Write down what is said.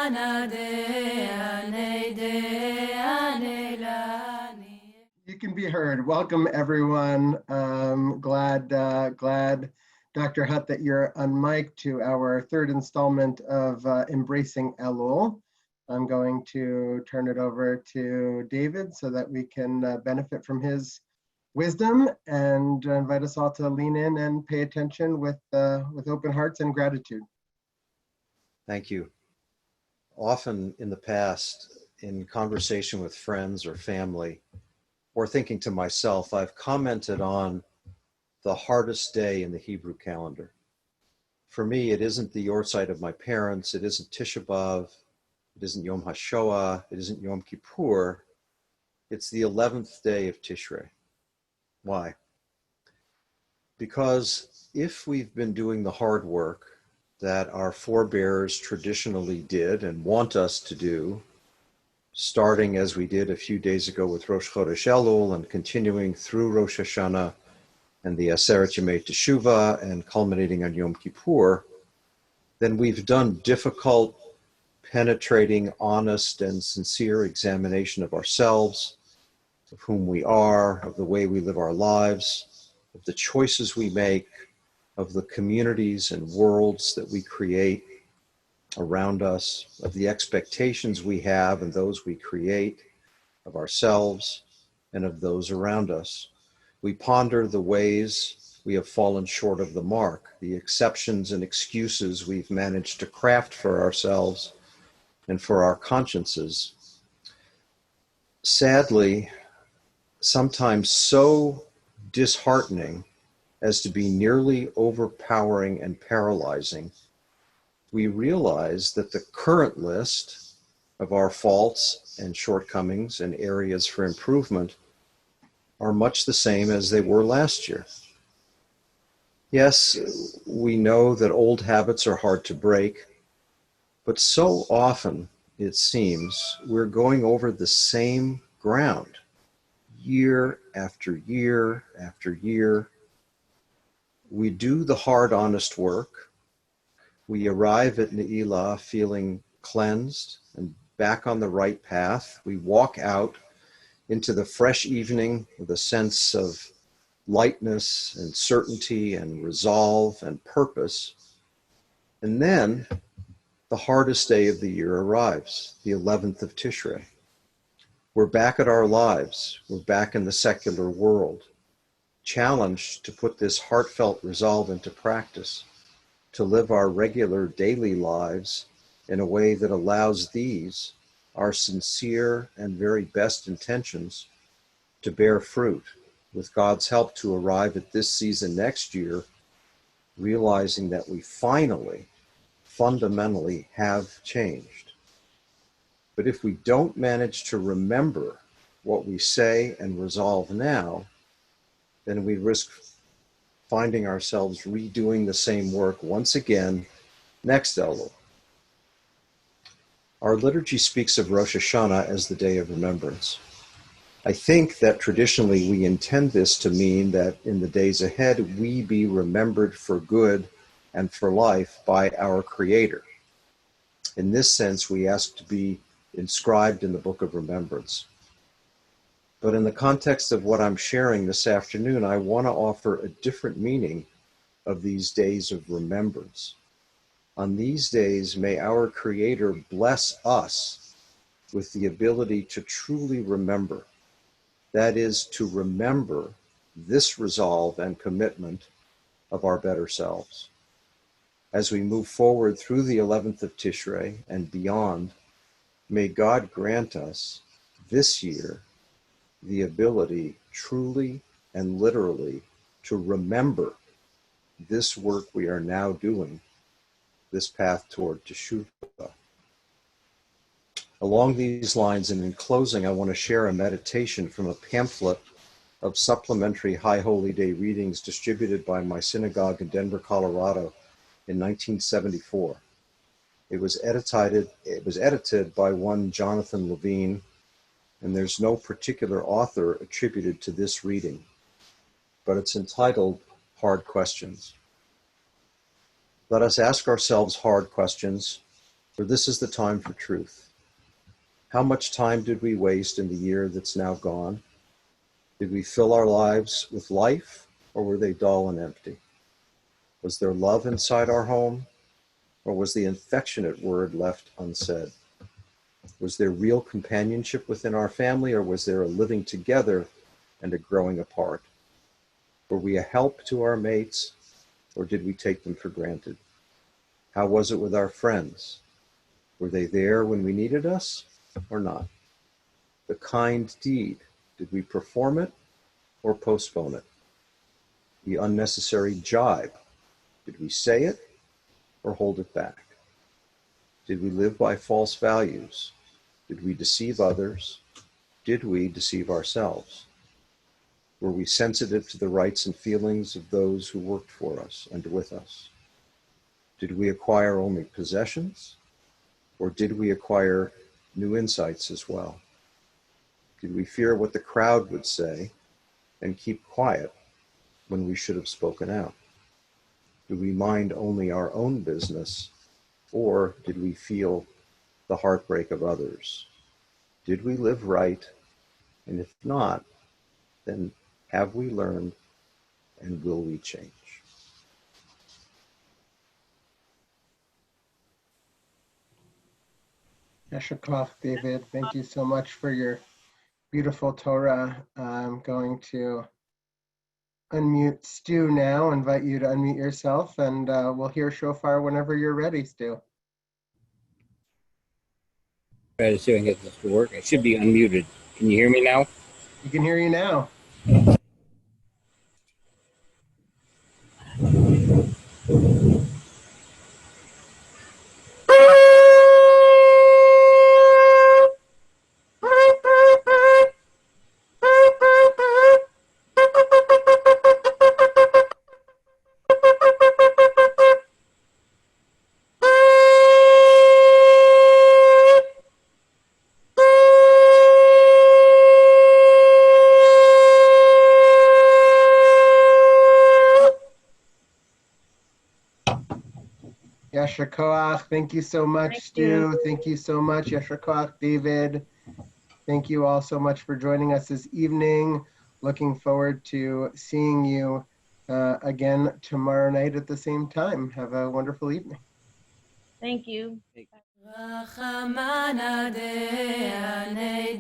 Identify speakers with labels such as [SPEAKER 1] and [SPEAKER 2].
[SPEAKER 1] You can be heard. Welcome, everyone. Glad Dr. Hutt, that you're on mic to our third installment of Embracing Elul. I'm going to turn it over to David so that we can benefit from his wisdom and invite us all to lean in and pay attention with open hearts and gratitude.
[SPEAKER 2] Thank you. Often in the past, in conversation with friends or family, or thinking to myself, I've commented on the hardest day in the Hebrew calendar. For me, it isn't the Yortzeit of my parents, it isn't Tisha B'Av, it isn't Yom HaShoah, it isn't Yom Kippur, it's the 11th day of Tishrei. Why? Because if we've been doing the hard work that our forebears traditionally did and want us to do, starting as we did a few days ago with Rosh Chodesh Elul and continuing through Rosh Hashanah and the Aseret Yemei Teshuvah and culminating on Yom Kippur, then we've done difficult, penetrating, honest, and sincere examination of ourselves, of whom we are, of the way we live our lives, of the choices we make, of the communities and worlds that we create around us, of the expectations we have and those we create of ourselves and of those around us. We ponder the ways we have fallen short of the mark, the exceptions and excuses we've managed to craft for ourselves and for our consciences. Sadly, sometimes so disheartening as to be nearly overpowering and paralyzing, we realize that the current list of our faults and shortcomings and areas for improvement are much the same as they were last year. Yes, we know that old habits are hard to break, but so often, it seems, we're going over the same ground year after year after year. We do the hard, honest work. We arrive at Ne'ilah feeling cleansed and back on the right path. We walk out into the fresh evening with a sense of lightness and certainty and resolve and purpose. And then the hardest day of the year arrives, the 11th of Tishrei. We're back at our lives. We're back in the secular world, challenged to put this heartfelt resolve into practice, to live our regular daily lives in a way that allows these, our sincere and very best intentions, to bear fruit, with God's help to arrive at this season next year, realizing that we finally, fundamentally have changed. But if we don't manage to remember what we say and resolve now, then we risk finding ourselves redoing the same work once again next Elul. Our liturgy speaks of Rosh Hashanah as the day of remembrance. I think that traditionally we intend this to mean that in the days ahead we be remembered for good and for life by our Creator. In this sense, we ask to be inscribed in the book of remembrance. But in the context of what I'm sharing this afternoon, I want to offer a different meaning of these days of remembrance. On these days, may our Creator bless us with the ability to truly remember. That is, to remember this resolve and commitment of our better selves. As we move forward through the 11th of Tishrei and beyond, may God grant us this year the ability truly and literally to remember this work we are now doing, this path toward Teshuvah. Along these lines, and in closing, I want to share a meditation from a pamphlet of supplementary High Holy Day readings distributed by my synagogue in Denver, Colorado in 1974. It was edited by one Jonathan Levine, and there's no particular author attributed to this reading, but it's entitled Hard Questions. Let us ask ourselves hard questions For this is the time for truth. How much time did we waste in the year that's now gone? Did we fill our lives with life, or were they dull and empty? Was there love inside our home, or was the affectionate word left unsaid? Was there real companionship within our family, or was there a living together and a growing apart? Were we a help to our mates, or did we take them for granted? How was it with our friends? Were they there when we needed us, or not? The kind deed, did we perform it or postpone it? The unnecessary jibe, did we say it or hold it back? Did we live by false values? Did we deceive others? Did we deceive ourselves? Were we sensitive to the rights and feelings of those who worked for us and with us? Did we acquire only possessions, or did we acquire new insights as well? Did we fear what the crowd would say and keep quiet when we should have spoken out? Did we mind only our own business, or did we feel the heartbreak of others? Did we live right? And if not, then have we learned, and will we change?
[SPEAKER 1] Yasher Koach, David, thank you so much for your beautiful Torah. I'm going to unmute Stu now, invite you to unmute yourself, and we'll hear shofar whenever you're ready, Stu.
[SPEAKER 3] Try to see if I can get this to work. I should be unmuted. Can you hear me now?
[SPEAKER 1] We can hear you now. Yasher Koach, thank you so much, Stu. Thank you so much, Yasher Koach, David. Thank you all so much for joining us this evening. Looking forward to seeing you again tomorrow night at the same time. Have a wonderful evening.
[SPEAKER 4] Thank you.
[SPEAKER 5] Rachamana de ane